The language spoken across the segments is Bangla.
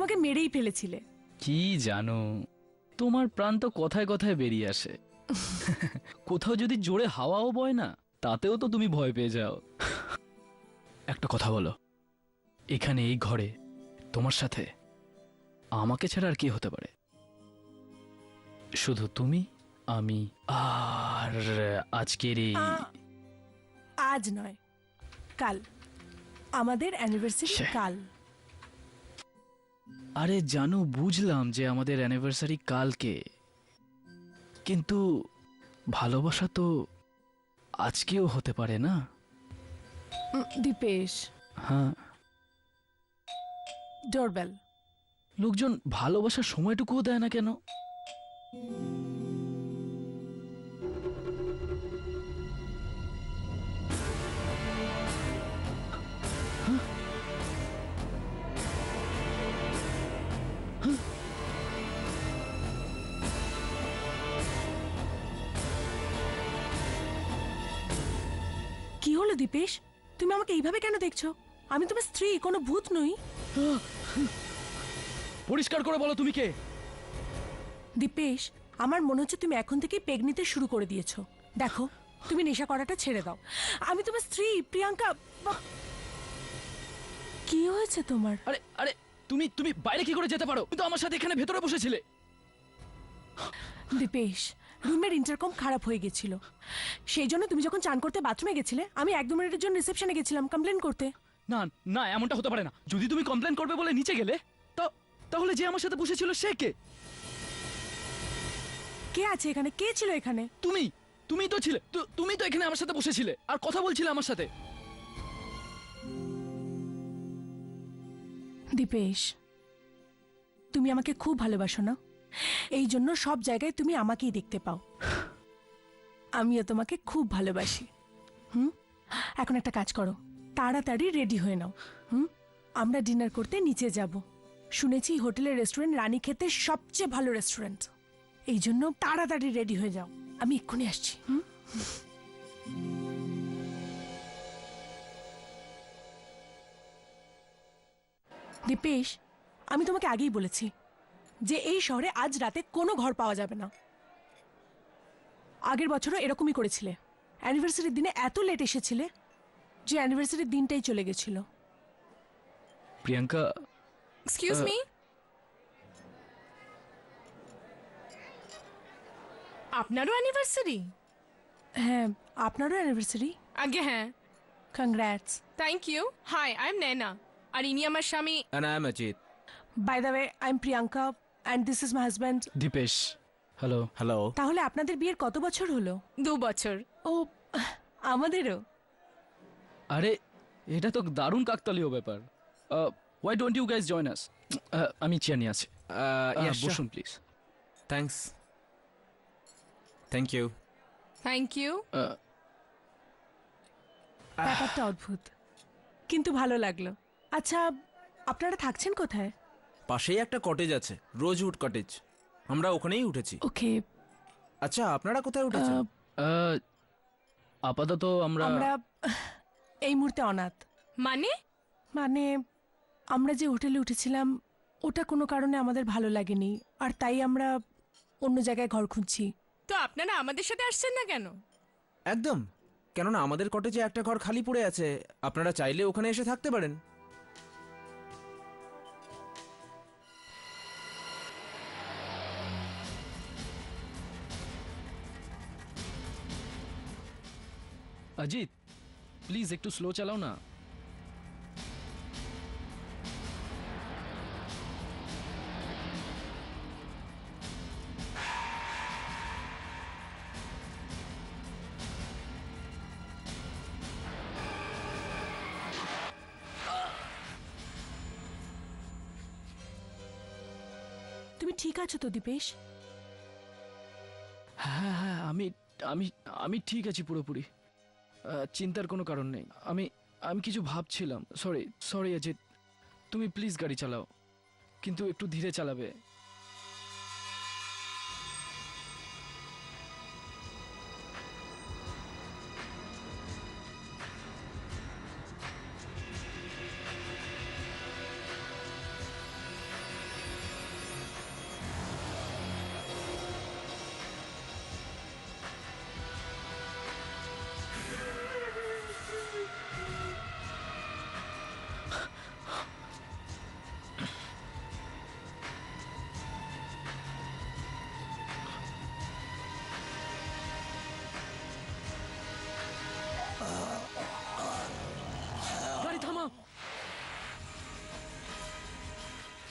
আমাকে মেরেই ফেলেছিলে। কি জানো, তোমার প্রাণ তো কথায় কথায় বেরিয়ে আসে। কোথাও যদি জোরে হাওয়াও বয় না, তাতেও তো তুমি ভয় পেয়ে যাও। একটা কথা বলো, এখানে এই ঘরে তোমার সাথে আমাকে ছাড়া আর কি হতে পারে? শুধু তুমি, আমি আর আজকের এই আজ নয়, কাল আমাদের অ্যানিভার্সারি। কাল। আরে জানো, বুঝলাম যে আমাদের অ্যানিভার্সারি কালকে, কিন্তু ভালোবাসা তো আজকেও হতে পারে না? দীপেশ। হ্যাঁ, ডোরবেল। লোকজন ভালোবাসার সময়টুকুও দেয় না কেন? কি হলো দীপেশ? তুমি আমাকে এইভাবে কেন দেখছো? আমি তোমার স্ত্রী, কোনো ভূত নই। পরিষ্কার করে বলো তুমি কে? দীপেশ, আমার মনে হচ্ছে তুমি এখন থেকেই পেগ নিতে শুরু করে দিয়েছো। দেখো, তুমি নেশা করাটা ছেড়ে দাও। আমি তোমার স্ত্রী, প্রিয়াঙ্কা। কি হয়েছে তোমার? আরে আরে, তুমি তুমি বাইরে কি করে যেতে পারো? তুমি তো আমার সাথে এখানে ভেতরে বসেছিলে। দীপেশ, রুমের ইন্টারকম খারাপ হয়ে গেছিল, সেই জন্য তুমি যখন চান করতে বাথরুমে গেছিলে, আমি 1-2 মিনিটের জন্য রিসেপশনে গেছিলাম কমপ্লেন করতে। না না, এমনটা হতে পারে না। যদি তুমি কমপ্লেন করবে বলে নিচে গেলে, তাহলে যে আমার সাথে বসেছিল সে কে? কে আছে এখানে? কে ছিল এখানে? তুমি। তুমি তো ছিলে, তুমি তো এখানে আমার সাথে বসেছিলে আর কথা বলছিলে আমার সাথে। দীপেশ, তুমি আমাকে খুব ভালোবাসো না? এই জন্য সব জায়গায় তুমি আমাকেই দেখতে পাও। আমিও তোমাকে খুব ভালোবাসি। এখন একটা কাজ করো, তাড়াতাড়ি রেডি হয়ে নাও। আমরা ডিনার করতে নিচে যাব। শুনেছি হোটেলের রেস্টুরেন্ট রানীক্ষেতের সবচেয়ে ভালো রেস্টুরেন্ট। এই জন্য তাড়াতাড়ি রেডি হয়ে যাও, আমি এক্ষুনি আসছি। দীপেশ, আমি তোমাকে আগেই বলেছি যে এই শহরে আজ রাতে কোনো ঘর পাওয়া যাবে না। আগের বছরও এরকমই করেছিলে। অ্যানিভার্সারির দিনে এত লেট এসেছিলে যে অ্যানিভার্সারির দিনটাই চলে গেছিল। প্রিয়াঙ্কা, এক্সকিউজ মি, আপনারও অ্যানিভার্সারি? হ্যাঁ, আপনারও অ্যানিভার্সারি। আগে হ্যাঁ। Congrats. Thank you. Hi, I am Naina, আর ইনি আমার স্বামী। And I am Ajit. By the way, I am Priyanka and this is my husband Dipesh. Hello. Hello. তাহলে আপনাদের বিয়ের কত বছর হলো? 2 বছর। ও, আমাদেরও। আরে, এটা তো দারুণ কাকতালীয় ব্যাপার। Why don't you guys join us? আমি চেয়ার নিয়ে আছি। Yeah, sure. বসুন please. Thanks. Thank you. Thank you. ব্যাপারটা অদ্ভুত, কিন্তু ভালো লাগলো। আচ্ছা, আপনারা থাকছেন কোথায়? পাশেই একটা কটেজ আছে, রোজউড কটেজ। আমরা ওখানেই উঠেছি। ওকে। আচ্ছা, আপনারা কোথায় উঠেছেন? আপাতত আমরা আমরা এই মুহূর্তে অনাথ। মানে? মানে আমরা যে হোটেলে উঠেছিলাম ওটা কোনো কারণে আমাদের ভালো লাগেনি, আর তাই আমরা অন্য জায়গায় ঘর খুঁজছি। তো আপনারা আমাদের সাথে আসছেন না কেন? একদম, কেননা আমাদের কটেজে একটা ঘর খালি পড়ে আছে, আপনারা চাইলে ওখানে এসে থাকতে পারেন। অজিত, প্লিজ একটু স্লো চালাও না। তুমি ঠিক আছো তো দীপেশ? হ্যাঁ হ্যাঁ, আমি আমি আমি ঠিক আছি পুরোপুরি। চিন্তার কোনো কারণ নেই। আমি আমি কিছু ভাবছিলাম। সরি সরি অজিত, তুমি প্লিজ গাড়ি চালাও, কিন্তু একটু ধীরে চালাবে।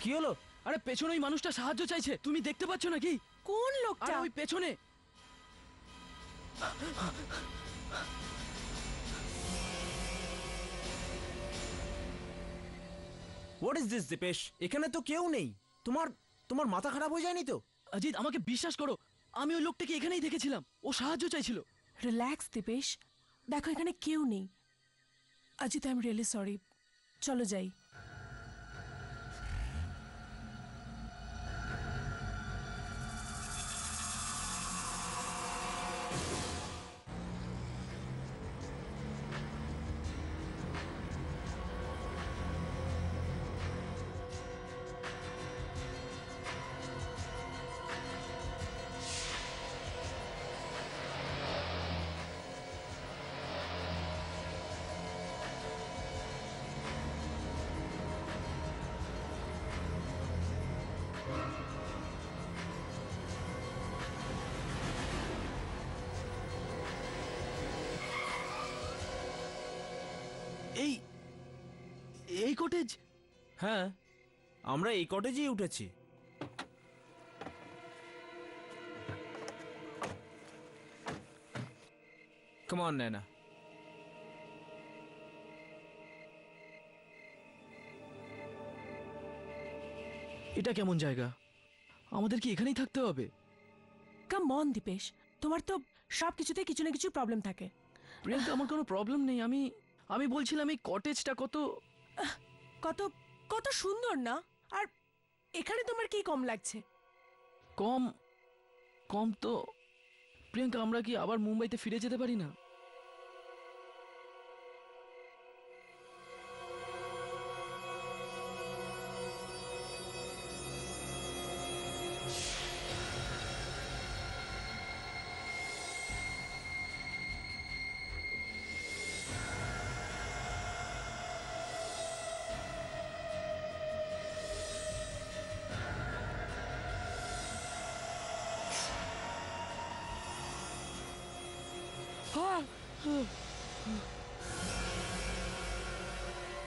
কি হলো? আরে পেছনে ওই মানুষটা সাহায্য চাইছে, তুমি দেখতে পাচ্ছ নাকি? কোন আরে লোকটা? ওই পেছনে। What is this Dipesh? এখানে তো কেউ নেই। তোমার তোমার মাথা খারাপ হয়ে যায়নি তো? অজিত, আমাকে বিশ্বাস করো, আমি ওই লোকটাকে এখানেই দেখেছিলাম, ও সাহায্য চাইছিল। রিল্যাক্স দীপেশ, দেখো এখানে কেউ নেই। Ajit, I am really sorry, চলো যাই। এই এই কটেজ? হ্যাঁ, আমরা এই কটেজেই উঠেছি। Come on Naina. এটা কেমন জায়গা? আমাদের কি এখানেই থাকতে হবে? কাম অন দীপেশ, তোমার তো সব কিছুতে কিছু না কিছু প্রবলেম থাকে। প্রিয়াঙ্কা, আমার কোনো প্রবলেম নেই। আমি আমি বলছিলাম এই কটেজটা কত কত কত সুন্দর না? আর এখানে তোমার কি কম লাগছে? কম। কম তো প্রিয়াঙ্কা, আমরা কি আবার মুম্বাইতে ফিরে যেতে পারি না?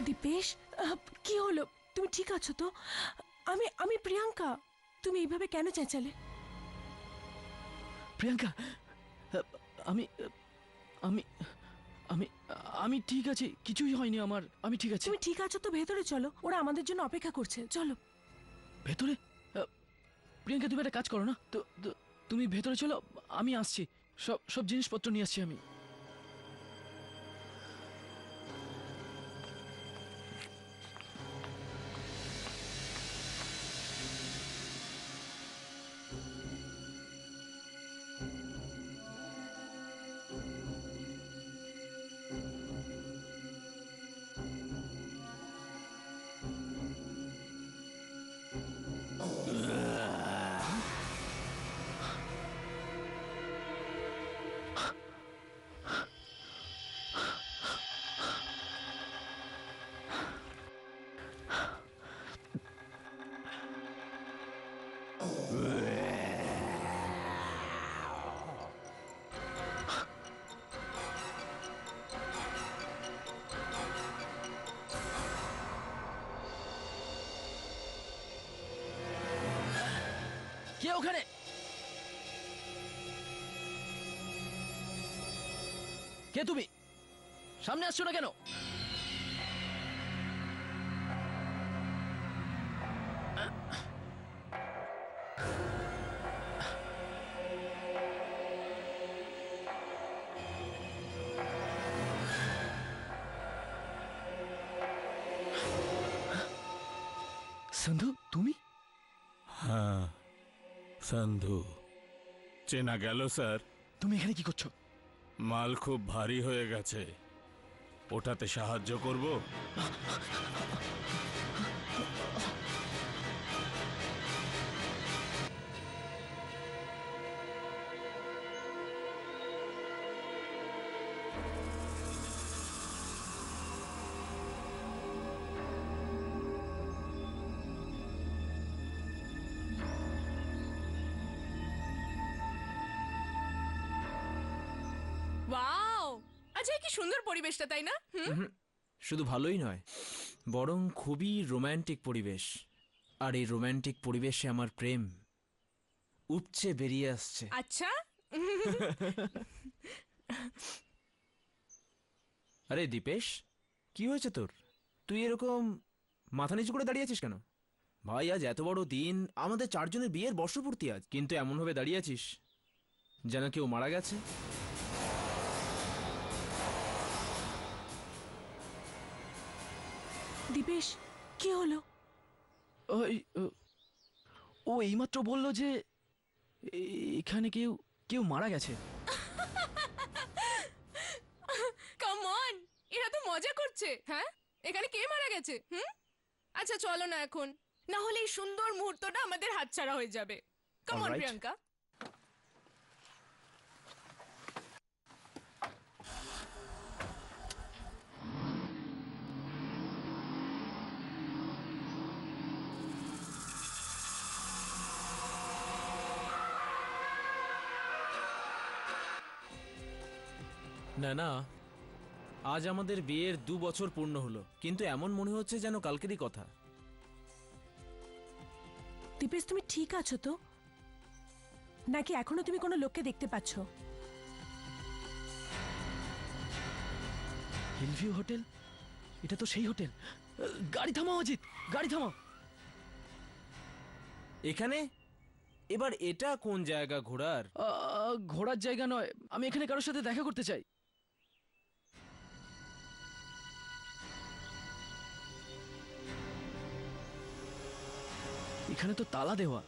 দীপেশ, কি হলো? তুমি ঠিক আছো তো? আমি আমি প্রিয়াঙ্কা। তুমি এইভাবে কেন চেঁচালে? প্রিয়াঙ্কা, আমি আমি আমি আমি ঠিক আছি, কিছুই হয়নি আমার, আমি ঠিক আছি। তুমি ঠিক আছো তো? ভেতরে চলো, ওরা আমাদের জন্য অপেক্ষা করছে, চলো। ভেতরে? প্রিয়াঙ্কা, তুমি একটা কাজ করো না তো, তুমি ভেতরে চলো, আমি আসছি, সব সব জিনিসপত্র নিয়ে আসছি আমি। কে ওখানে? কে তুমি? সামনে আসছো না কেন? সন্ধু, তুমি? হ্যাঁ, সন্ধু। চেনা গেল স্যার। তুমি এখানে কি করছো? মাল খুব ভারী হয়ে গেছে, ওঠাতে সাহায্য করব? ওয়াও, আচ্ছা কি সুন্দর পরিবেশটা, তাই না? শুধু ভালোই নয়, বরং খুবই রোমান্টিক পরিবেশ। আর এই রোমান্টিক পরিবেশে আমার প্রেম উপচে বেরিয়ে আসছে। আচ্ছা আরে দীপেশ, কি হয়েছে তোর? তুই এরকম মাথা নিচু করে দাঁড়িয়ে আছিস কেন? ভাই, আজ এত বড় দিন, আমাদের চারজনের বিয়ের বর্ষপূর্তি আজ, কিন্তু এমনভাবে দাঁড়িয়ে আছিস যেন কেউ মারা গেছে। দীপেশ, কি হলো? ওই ও এইমাত্র বলল যে এখানে কেউ কেউ মারা গেছে। কাম অন, এরা তো মজা করছে। হ্যাঁ, এখানে কে মারা গেছে? আচ্ছা চলো না এখন, না হলে এই সুন্দর মুহূর্তটা আমাদের হাতছাড়া হয়ে যাবে। Come on Alright. প্রিয়াঙ্কা। না না, আজ আমাদের বিয়ের 2 বছর পূর্ণ হলো, কিন্তু এমন মনে হচ্ছে যেন কালকেরই কথা। দীপেশ, তুমি ঠিক আছো তো? নাকি এখনো তুমি কোনো লোককে দেখতে পাচ্ছ? হিলভিউ হোটেল, এটা তো সেই হোটেল। গাড়ি থামাও অজিত, গাড়ি থামাও। এখানে এবার এটা কোন জায়গা ঘোরার? ঘোরার জায়গা নয়, আমি এখানে কারোর সাথে দেখা করতে চাই। এখানে তো তালা দেওয়া।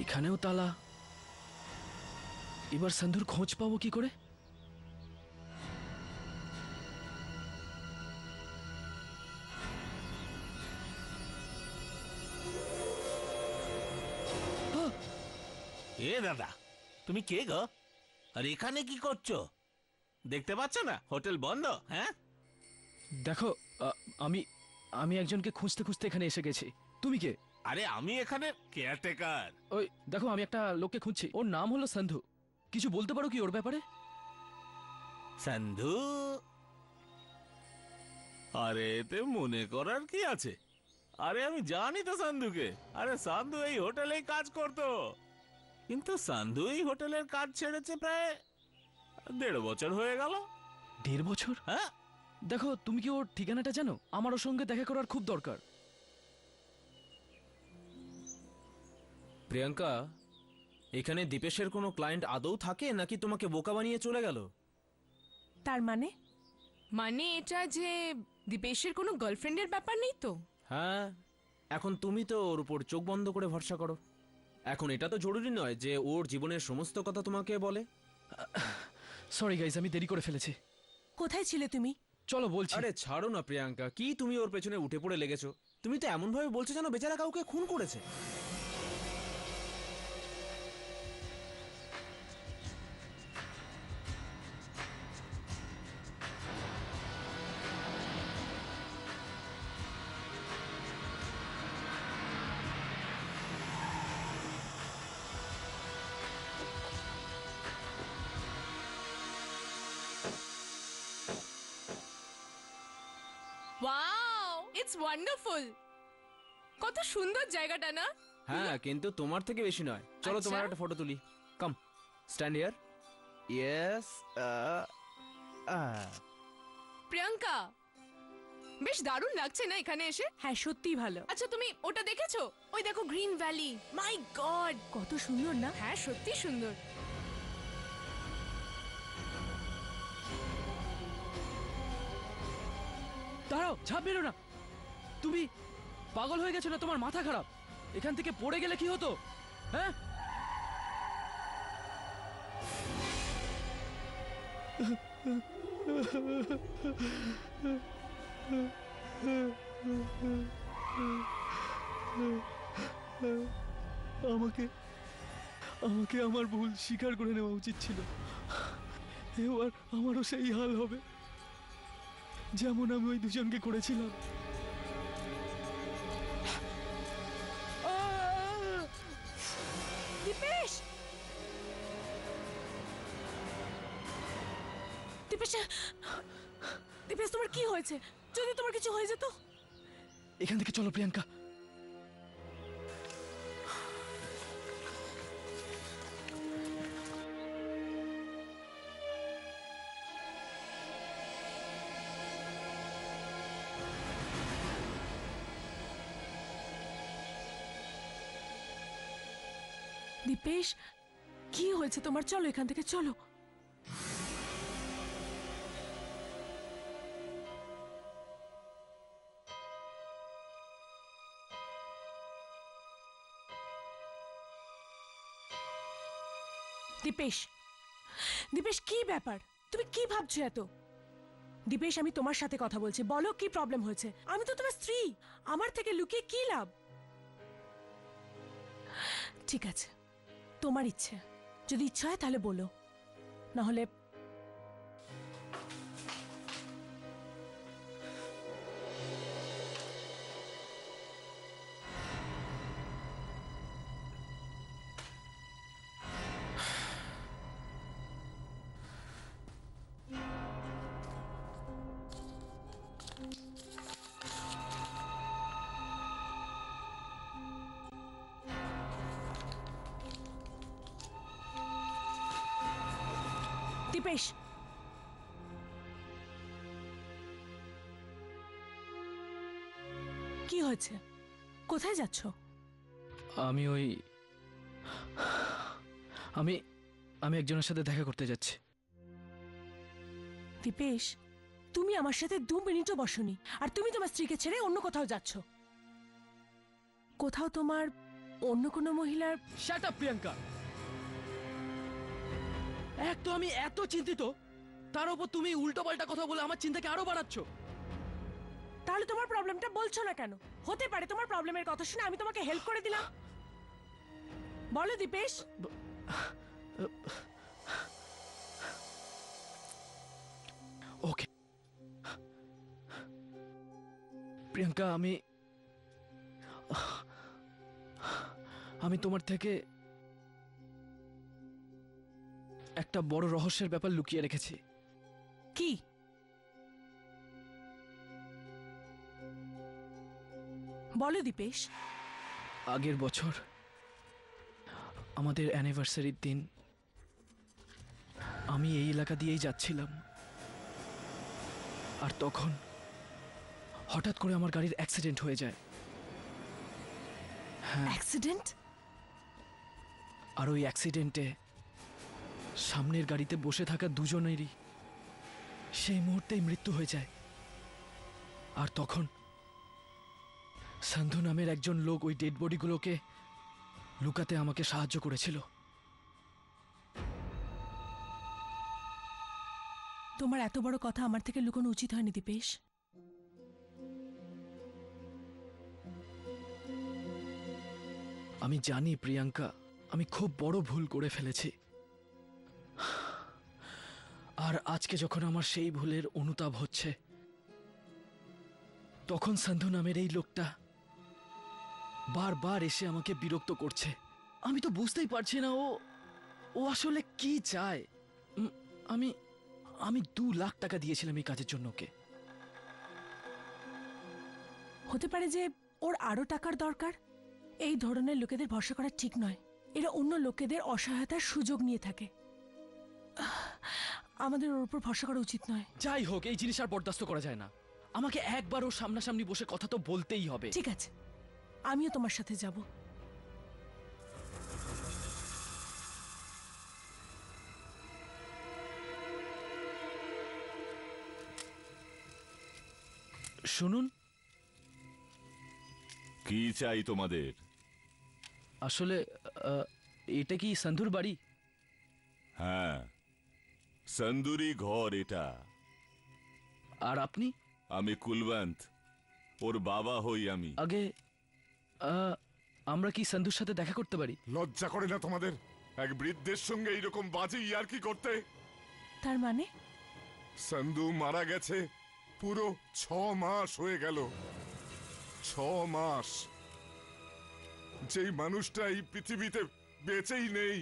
এখানেও তালা। এবার সন্ধুর খোঁজ পাবো কি করে? এ দাদা, তুমি কে গো? আর এখানে কি করছো? দেখতে পাচ্ছ না হোটেল বন্ধ? হ্যাঁ, দেখো, আমি আমি একজনকে খুঁজতে খুঁজতে এখানে এসে গেছি। তুমি কে? আরে আমি এখানে কেয়ারটেকার। ওই দেখো, আমি একটা লোককে খুঁজছি, ওর নাম হলো সন্ধু। কিছু বলতে পারো কি ওর ব্যাপারে? সন্ধু? আরে এতে মনে করার কি আছে? আরে আমি জানি তো সন্ধুকে। আরে সন্ধু এই হোটেলেই কাজ করতো, কিন্তু সন্ধু এই হোটেলের কাজ ছেড়েছে প্রায় 1.5 বছর হয়ে গেল। 1.5 বছর? হ্যাঁ, দেখো, তুমি কি ওর ঠিকানাটা জানো? আমার ওর সঙ্গে দেখা করার খুব দরকার। প্রিয়াঙ্কা, এখানে দীপেশের কোনো ক্লায়েন্ট আদৌ থাকে নাকি তোমাকে বোকা বানিয়ে চলে গেল? তার মানে? মানে এটা যে দীপেশের কোনো গার্লফ্রেন্ডের ব্যাপার নেই তো? হ্যাঁ, এখন তুমি তো ওর উপর চোখ বন্ধ করে ভরসা করো। এখন এটা তো জরুরি নয় যে ওর জীবনের সমস্ত কথা তোমাকে বলে। সরি গাইজ, আমি দেরি করে ফেলেছি। কোথায় ছিলে তুমি? চলো বলছি। আরে ছাড়ো না প্রিয়াঙ্কা, কি তুমি ওর পেছনে উঠে পড়ে লেগেছো? তুমি তো এমন ভাবে বলছো যেন বেচারা কাউকে খুন করেছে। Wow, it's wonderful. কত সুন্দর জায়গাটা না? হ্যাঁ, কিন্তু তোমার থেকে বেশি নয়। চলো আচ্ছা। তোমার একটা ফটো তুলি। কাম, স্ট্যান্ড হিয়ার। ইয়েস। প্রিয়াঙ্কা, বেশ দারুণ লাগছে না এখানে এসে? হ্যাঁ, সত্যিই ভালো। আচ্ছা তুমি ওটা দেখেছো? ওই দেখো গ্রিন ভ্যালি। মাই গড, কত সুন্দর না? হ্যাঁ সত্যি সুন্দর। দাঁড়াও, ঝাঁপ মেরো না। তুমি পাগল হয়ে গেছো না? তোমার মাথা খারাপ? এখান থেকে পড়ে গেলে কি হতো? হ্যাঁ, আমাকে আমাকে আমার ভুল স্বীকার করে নেওয়া উচিত ছিল। এবার আমারও সেই হাল হবে যেমন আমি ওই দুজনকে করেছিলাম। দীপেশ! দীপেশ, তোমার কি হয়েছে? যদি তোমার কিছু হয়ে যেত? এখান থেকে চলো প্রিয়াঙ্কা। দীপেশ, কি হয়েছে তোমার? চলো এখান থেকে, চলো। দীপেশ, দীপেশ, কি ব্যাপার? তুমি কি ভাবছো এত? দীপেশ, আমি তোমার সাথে কথা বলছি, বলো কি প্রবলেম হয়েছে? আমি তো তোমার স্ত্রী, আমার থেকে লুকিয়ে কি লাভ? ঠিক আছে, তোমার ইচ্ছে, যদি ইচ্ছা হয় তাহলে বলো, না হলে দীপেশ, কি হয়েছে? কোথায় যাচ্ছ? আমি ওই আমি আমি একজনের সাথে দেখা করতে যাচ্ছি। দীপেশ, তুমি আমার সাথে 2 মিনিটও বসনি, আর তুমি তোমার স্ত্রীকে ছেড়ে অন্য কোথাও যাচ্ছ। কোথাও তোমার অন্য কোনো মহিলার? Shut up Priyanka. এক তো আমি এত চিন্তিত, তার উপর তুমি উল্টো পাল্টা কথা বলে আমার চিন্তাকে আরো বাড়াচ্ছ। তাহলে তোমার প্রবলেমটা বলছো না কেন? হতে পারে তোমার প্রবলেমের কথা শুনে আমি তোমাকে হেল্প করে দিলাম। বলো দীপেশ। ওকে প্রিয়াঙ্কা, আমি তোমার থেকে একটা বড় রহস্যের ব্যাপার লুকিয়ে রেখেছি। কি? বলো দীপেশ। আগের বছর আমাদের অ্যানিভার্সারির দিন আমি এই এলাকা দিয়েই যাচ্ছিলাম, আর তখন হঠাৎ করে আমার গাড়ির অ্যাক্সিডেন্ট হয়ে যায়। অ্যাক্সিডেন্ট? আর ওই অ্যাক্সিডেন্টে সামনের গাড়িতে বসে থাকা দুজনেরই সেই মুহূর্তেই মৃত্যু হয়ে যায়। আর তখন সান্ধু নামের একজন লোক ওই ডেড বডিগুলোকে লুকাতে আমাকে সাহায্য করেছিল। তোমার এত বড় কথা আমার থেকে লুকানো উচিত হয়নি দীপেশ। আমি জানি প্রিয়াঙ্কা, আমি খুব বড় ভুল করে ফেলেছি। আর আজকে যখন আমার সেই ভুলের অনুতাপ হচ্ছে, তখন সান্ধু নামের এই লোকটা বারবার এসে আমাকে বিরক্ত করছে। আমি তো বুঝতেই পারছি না ও আসলে কি চায়। আমি 2 লাখ টাকা দিয়েছিলাম এই কাজের জন্য ওকে। হতে পারে যে ওর আরো টাকার দরকার। এই ধরনের লোকেদের ভরসা করা ঠিক নয়। এরা অন্য লোকেদের অসহায়তার সুযোগ নিয়ে থাকে। আমাদের ওর উপর ভরসা করা উচিত নয়। যাই হোক, এই জিনিস আর বরদাস্ত করা যায় না। আমাকে একবার ওর সামনাসামনি বসে কথা তো বলতেই হবে। ঠিক আছে, আমিও তোমার সাথে যাব। শুনুন, কি চাই তোমাদের? আসলে এটা কি সান্ধুর বাড়ি? হ্যাঁ, সন্দুরি ঘর এটা। আর আপনি? আমি কুলবন্ত, ওর বাবা হই আমি। আগে আমরা কি সান্ধুর সাথে দেখা করতে পারি? লজ্জা করে না তোমাদের এক বৃদ্ধের সঙ্গে এইরকম বাজে ইয়ার্কি করতে? তার মানে? সন্দু মারা গেছে পুরো 6 মাস হয়ে গেল। 6 মাস। যেই মানুষটা এই পৃথিবীতে বেঁচেই নেই,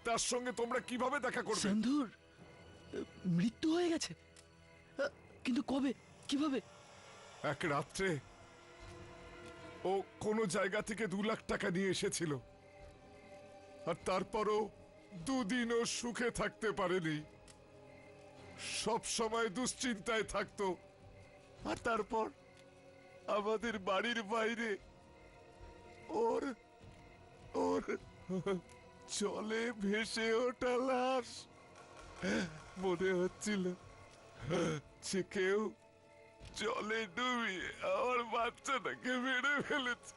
তার সঙ্গে তোমরা কিভাবে দেখা করবে? সান্ধুর মৃত্যু হয়ে গেছে? কিন্তু কবে, কিভাবে? এক রাত্রে ও কোনো জায়গা থেকে 2 লাখ টাকা নিয়ে এসেছিল, আর তারপরও 2 দিন ও সুখে থাকতে পারেনি। সব সময় দুশ্চিন্তায় থাকতো। আর তারপর আমাদের বাড়ির বাইরে ওর ওর জলে ভেসে ওঠা লাশ। মনে হচ্ছিল যে কেউ জলে ডুবিয়ে আমার বাচ্চাটাকে মেরে ফেলেছে।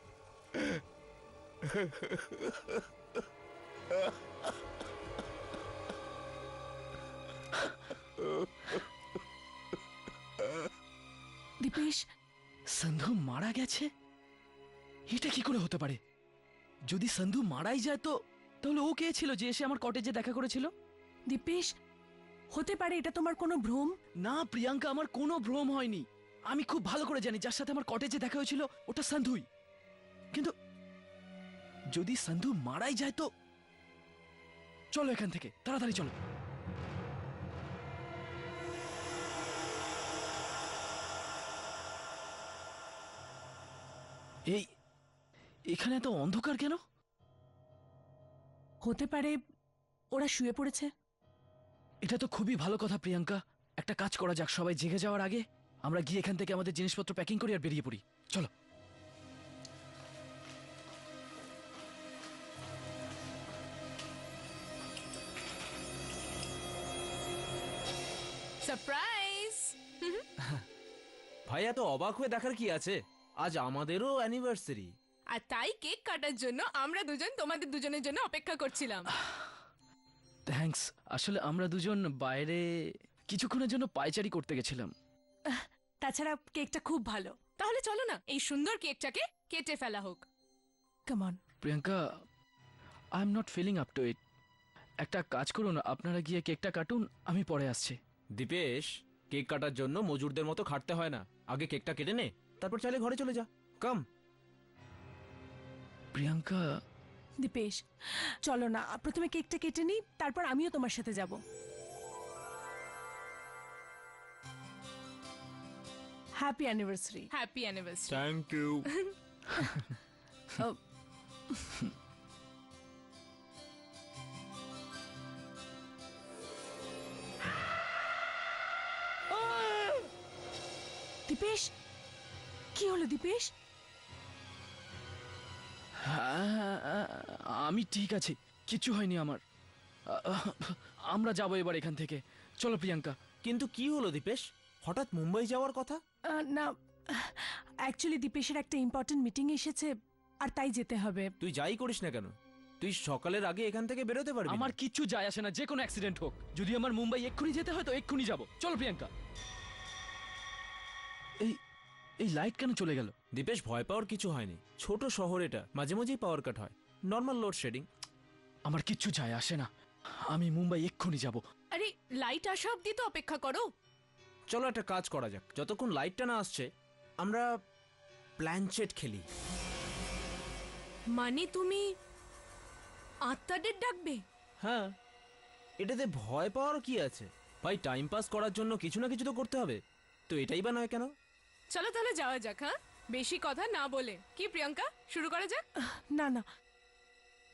দীপেশ, সন্ধু মারা গেছে? এটা কি করে হতে পারে? যদি সন্ধু মারাই যায় তো তাহলে ও কে ছিল যে এসে আমার কটেজে দেখা করেছিল? দীপেশ, হতে পারে এটা তোমার কোনো ভ্রম। না প্রিয়াঙ্কা, আমার কোনো ভ্রম হয়নি। আমি খুব ভালো করে জানি যার সাথে আমার কটেজে দেখা হয়েছিল ওটা সন্ধুই। কিন্তু যদি সন্ধু মারাই যায় তো চলো এখান থেকে, তাড়াতাড়ি চলো। এই এখানে এত অন্ধকার কেন? হতে পারে ওরা শুয়ে পড়েছে। এটা তো খুবই ভালো কথা প্রিয়াঙ্কা। একটা কাজ করা যাক, সবাই জেগে যাওয়ার আগে আমরা গিয়ে এখান থেকে আমাদের জিনিসপত্র প্যাকিং করি আর বেরিয়ে পড়ি। চলো। সারপ্রাইজ! ভাই এত অবাক হয়ে দেখার কি আছে? আজ আমাদেরও অ্যানিভার্সারি। আর তাই কেক কাটার জন্য আমরা দুজন তোমাদের দুজনের জন্য অপেক্ষা করছিলাম। থ্যাঙ্কস। আসলে আমরা দুজন বাইরে কিছুক্ষণের জন্য পায়চারি করতে গেছিলাম। তাছাড়া কেকটা খুব ভালো। তাহলে চলো না এই সুন্দর কেকটাকে কেটে ফেলা হোক। Come on. Priyanka, I am not feeling up to it. একটা কাজ করুন, আপনারা গিয়ে কেকটা কাটুন, আমি পরে আসছি। দীপেশ, কেক কাটার জন্য মজুরদের মতো খাটতে হয় না। আগে কেকটা কেটে নে, তারপর চাইলে ঘরে চলে যা। কাম। প্রিয়াঙ্কা, দীপেশ, চলো না প্রথমে কেকটা কেটে নি, তারপর আমিও তোমার সাথে যাব। Happy anniversary. Happy anniversary. Thank you. Dipesh, কি হলো দীপেশ? হ্যাঁ, আমি ঠিক আছি, কিছু হয়নি আমার। আমরা যাবো এবার এখান থেকে। চলো প্রিয়াঙ্কা। কিন্তু কি হলো দীপেশ? হঠাৎ মুম্বাই যাওয়ার কথা? না, অ্যাকচুয়ালি দীপেশের একটা ইম্পর্টেন্ট মিটিং এসেছে, আর তাই যেতে হবে। তুই যাই করিস না কেন, তুই সকালের আগে এখান থেকে বেরোতে পারবি না। আমার কিচ্ছু যায় আসে না, যে কোনো অ্যাক্সিডেন্ট হোক। যদি আমার মুম্বাই এক্ষুনি যেতে হয় তো এক্ষুনি যাবো। চলো প্রিয়াঙ্কা। এই এই লাইট কেন চলে গেল? দীপেশ, ভয় পাওয়ার কিছু হয়নি। ছোট শহর এটা, মাঝে মাঝেই পাওয়ার কাট হয়। Normal load shedding. আমার কিচ্ছু যায় আসে না, আমি মুম্বাই এক্ষুনি যাব। আরে লাইট আসা অব্দি তো অপেক্ষা করো। চলো একটা কাজ করা যাক, যতক্ষণ লাইটটা না আসছে আমরা প্ল্যানচেট খেলি। মানে তুমি আত্মাদের ডাকবে? হ্যাঁ, এটাতে ভয় পাওয়ার কি আছে ভাই? টাইম পাস করার জন্য কিছু না কিছু তো করতে হবে, তো এটাই বা নয় কেন? চলো তাহলে যাওয়া যাক। হ্যাঁ, বেশি কথা না বলে। কি প্রিয়াঙ্কা, শুরু করা যাক? না না,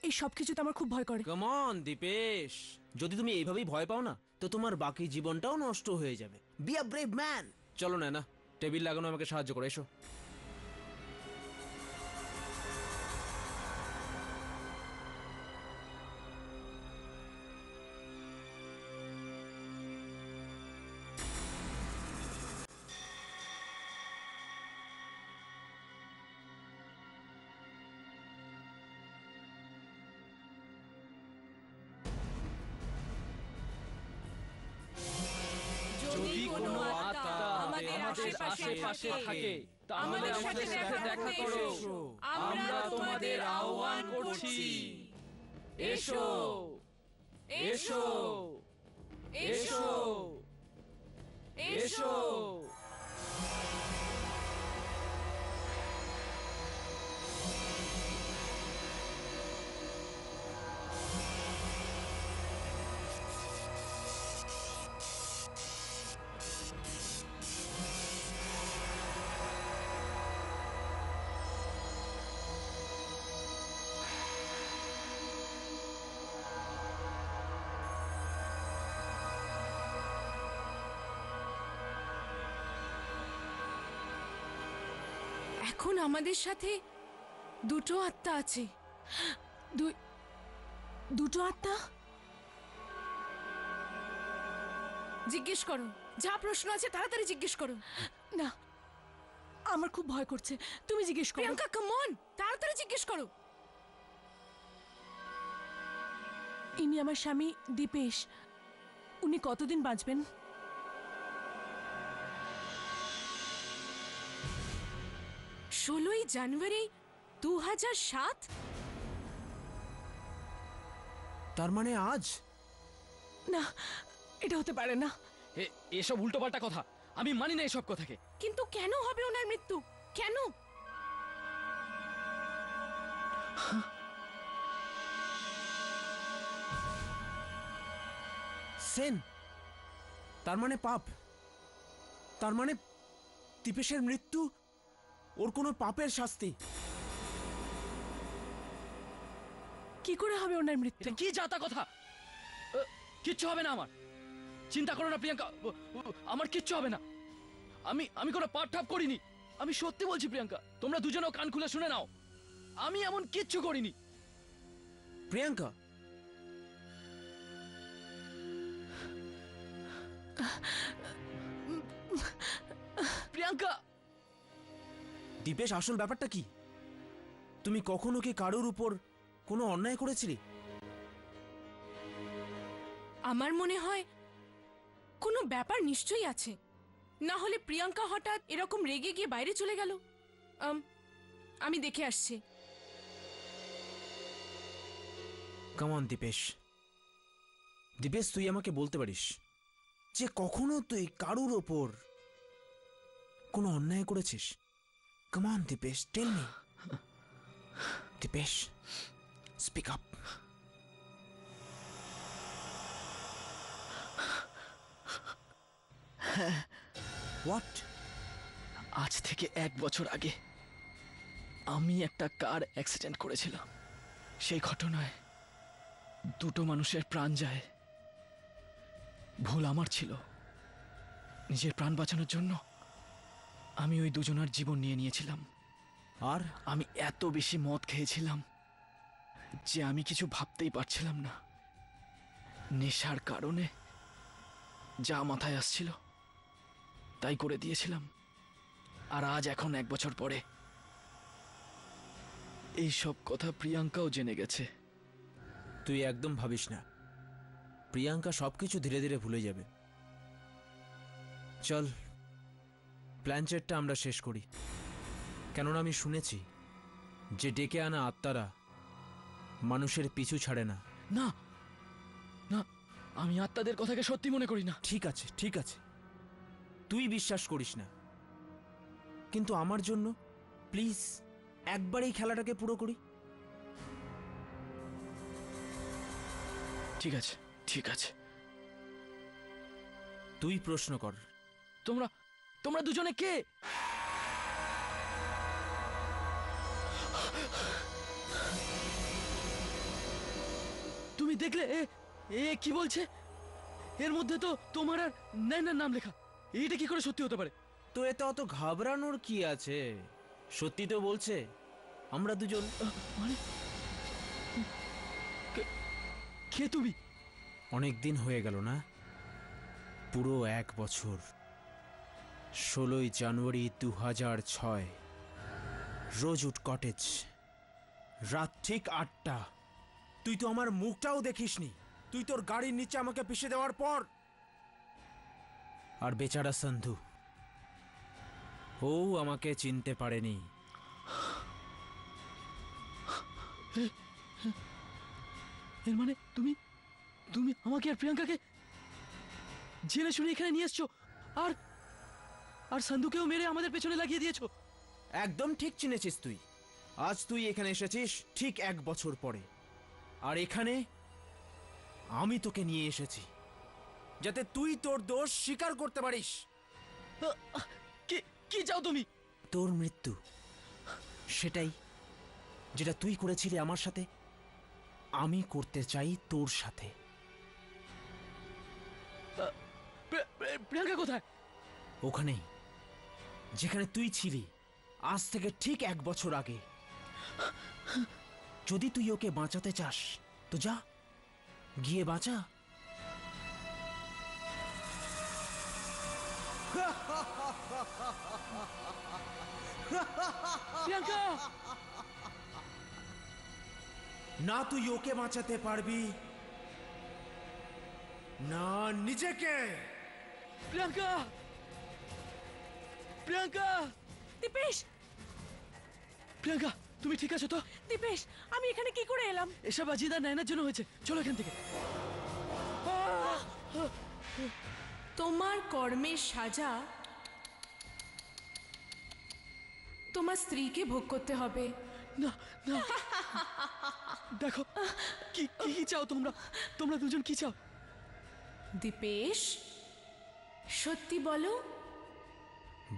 এই সব কিছুতে আমার খুব ভয় করে। কাম অন দীপেশ, যদি তুমি এইভাবেই ভয় পাও না তো তোমার বাকি জীবনটাও নষ্ট হয়ে যাবে। Be a brave man. চলো না, টেবিল লাগানো আমাকে সাহায্য করো, এসো। যদি কোনো আত্মা আমাদের আশেপাশে থাকে তাহলে আমাদের আমাদের সাথে সাথে দেখা করো। আমরা তোমাদের আহ্বান করছি, এসো এসো এসো এসো। এখন আমাদের সাথে দুটো আত্মা আছে। দুটো আত্মা? জিজ্ঞেস করো, যা প্রশ্ন আছে তাড়াতাড়ি জিজ্ঞেস করো। না, আমার খুব ভয় করছে, তুমি জিজ্ঞেস করো। প্রিয়াঙ্কা কাম অন, তাড়াতাড়ি জিজ্ঞেস করো। ইনি আমার স্বামী দীপেশ। উনি কতদিন বাঁচবেন? 16ই জানুয়ারি 2007। তার মানে আজ? না, এটা হতে পারে না। এসব উল্টোপাল্টা কথা, আমি মানি না এসব কথাকে। কিন্তু কেন হবে ওনার মৃত্যু? কেন? সেন, তার মানে পাপ। তার মানে দীপেশের মৃত্যু ওর কোনো পাপের শাস্তি। কি করে হবে ওনার মৃত্যু? এটা কি জাতা কথা? কিচ্ছু হবে না আমার, চিন্তা করো না প্রিয়াঙ্কা, আমার কিচ্ছু হবে না। আমি কোনো পাপ ঠাপ করিনি, আমি সত্যি বলছি প্রিয়াঙ্কা, তোমরা দুজনেও কান খুলে শুনে নাও, আমি এমন কিচ্ছু করিনি। প্রিয়াঙ্কা, প্রিয়াঙ্কা, দীপেশ, আসল ব্যাপারটা কি? তুমি কখনো কি কারোর উপর কোনো অন্যায় করেছিলে? আমার মনে হয় কোনো ব্যাপার নিশ্চয়ই আছে, না হলে প্রিয়াঙ্কা হঠাৎ এরকম রেগে গিয়ে বাইরে চলে গেল। আমি দেখে আসছি। কামন দীপেশ, দীপেশ, তুই আমাকে বলতে পারিস যে কখনো তুই কারুর ওপর কোনো অন্যায় করেছিস? Come on Dipesh, tell me. Dipesh, speak up. What? আজ থেকে 1 বছর আগে আমি একটা কার অ্যাক্সিডেন্ট করেছিলাম। সেই ঘটনায় দুটো মানুষের প্রাণ যায়। ভুল আমার ছিল, নিজের প্রাণ বাঁচানোর জন্য আমি ওই দুজনার জীবন নিয়ে নিয়েছিলাম। আর আমি এত বেশি মদ খেয়েছিলাম যে আমি কিছু ভাবতেই পারছিলাম না। নেশার কারণে যা মাথায় আসছিল তাই করে দিয়েছিলাম। আর আজ এখন 1 বছর পরে এই সব কথা প্রিয়াঙ্কাও জেনে গেছে। তুই একদম ভাবিস না, প্রিয়াঙ্কা সবকিছু ধীরে ধীরে ভুলে যাবে। চল, প্ল্যানচেটটা আমরা শেষ করি। কেননা আমি শুনেছি যে ডেকে আনা আত্মারা মানুষের পিছু ছাড়ে না। না না, আমি আত্মাদের কথাকে সত্যি মনে করি না। ঠিক আছে, ঠিক আছে, তুই বিশ্বাস করিস না, কিন্তু আমার জন্য প্লিজ একবার এই খেলাটাকে পুরো করি। ঠিক আছে, ঠিক আছে, তুই প্রশ্ন কর। তোমরা তোমরা দুজনে কে? তুমি দেখলে এ এ কি বলছে? এর মধ্যে তো তোমার আর নাইনার নাম লেখা। এইটা কি করে সত্যি হতে পারে? তো এতে অত ঘাবড়ানোর কি আছে? সত্যি তো বলছে, আমরা দুজন। মানে কে তুমি? অনেক দিন হয়ে গেল না? পুরো 1 বছর। 16ই জানুয়ারি 2006, রোজউড কটেজ, রাত ঠিক 8টা। তুই তো আমার মুখটাও দেখিসনি। তুই তোর গাড়ির নিচে আমাকে পিষে দেওয়ার পর। আর বেচারা সন্ধু, ও আমাকে চিনতে পারেনি। এর মানে তুমি তুমি আমাকে আর প্রিয়াঙ্কাকে জেনে শুনে এখানে নিয়ে এসছো, আর আর সন্ধুকেও মেরে আমাদের পেছনে লাগিয়ে দিয়েছো। একদম ঠিক চিনেছিস তুই। আজ তুই এখানে এসেছিস ঠিক 1 বছর পরে, আর এখানে আমি তোকে নিয়ে এসেছি যাতে তুই তোর দোষ স্বীকার করতে পারিস। কি কি চাও তুমি? তোর মৃত্যু, সেটাই যেটা তুই করেছিলি আমার সাথে, আমি করতে চাই তোর সাথে। প্রিয়াঙ্কা কোথায়? ওখানেই যেখানে তুই ছিলি আজ থেকে ঠিক 1 বছর আগে। যদি তুই ওকে বাঁচাতে চাস তো যা, গিয়ে বাঁচা। প্রিয়াঙ্কা, না তুই ওকে বাঁচাতে পারবি, না নিজেকে। প্রিয়াঙ্কা, প্রিয়াঙ্কা, দীপেশ, প্রিয়াঙ্কা, তুমি ঠিক আছো তো? দীপেশ, আমি এখানে কি করে এলাম? এসব আজিদা নায়নার জন্য হয়েছে, চলো এখান থেকে। তোমার কর্মের সাজা তোমার স্ত্রীকে ভোগ করতে হবে। না না, দেখো কি কি চাও তোমরা, তোমরা দুজন কি চাও? দীপেশ, সত্যি বলো।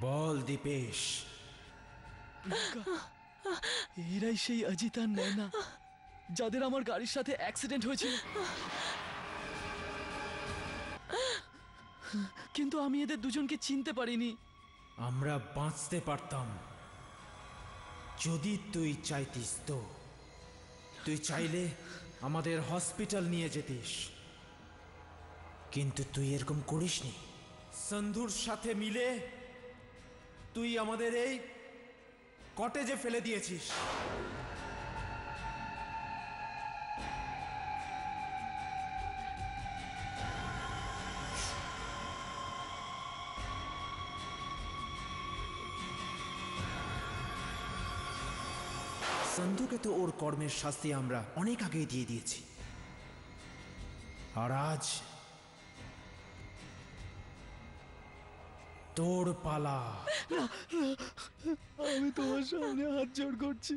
বল দীপেশ। এরাই সেই অজিত আর নয়না যাদের আমার গাড়ির সাথে অ্যাক্সিডেন্ট হয়েছিল। কিন্তু আমি এদের দুজনকে চিনতে পারিনি। আমরা বাঁচতে পারতাম যদি তুই চাইতিস তো। তুই চাইলে আমাদের হসপিটাল নিয়ে যেতিস, কিন্তু তুই এরকম করিসনি। সন্ধুর সাথে মিলে তুই আমাদের এই কটেজে ফেলে দিয়েছিস। সন্ধুকে তো ওর কর্মের শাস্তি আমরা অনেক আগেই দিয়ে দিয়েছি, আর আজ তোর পালা। আমি তোমার সামনে হাত জোড় করছি।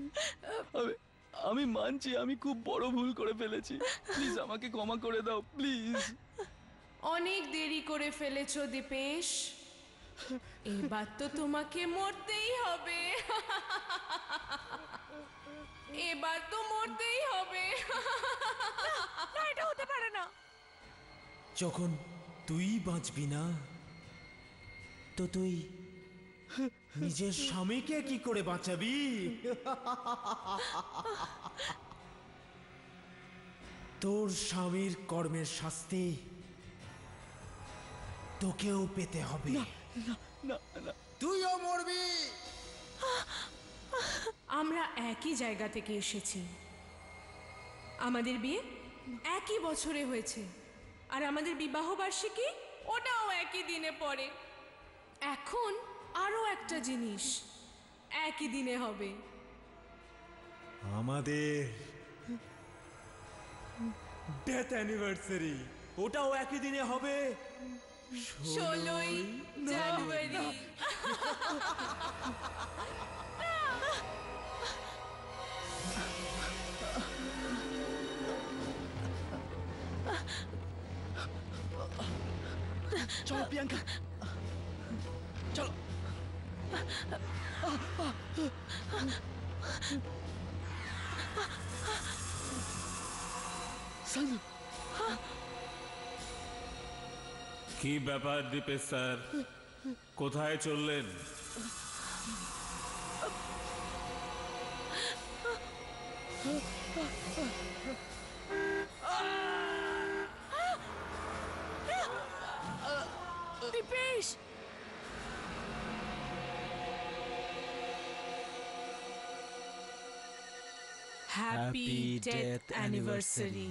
আমি মানছি আমি খুব বড় ভুল করে ফেলেছি, প্লিজ আমাকে ক্ষমা করে দাও প্লিজ। অনেক দেরি করে ফেলেছো দীপেশ, এবার তো তোমাকে মরতেই হবে। এবার তো মরতেই হবে। না, এটা হতে পারে না। যখন তুই বাঁচবি না তো তুই নিজের স্বামীকে কি করে বাঁচাবি? তোর স্বামীর কর্মের শাস্তি তোকেও পেতে হবে। না না, তুইও মরবি। আমরা একই জায়গা থেকে এসেছি, আমাদের বিয়ে একই বছরে হয়েছে, আর আমাদের বিবাহ বার্ষিকী ওটাও একই দিনে পড়ে। এখন আরো একটা জিনিস একই দিনে হবে। আমাদের ডেথ অ্যানিভার্সারি ওটাও একই দিনে হবে, 16ই জানুয়ারি। চলো প্রিয়াঙ্কা, চলো। সানু, কি ব্যাপার দীপেশ স্যার, কোথায় চললেন? Dipesh, happy death anniversary.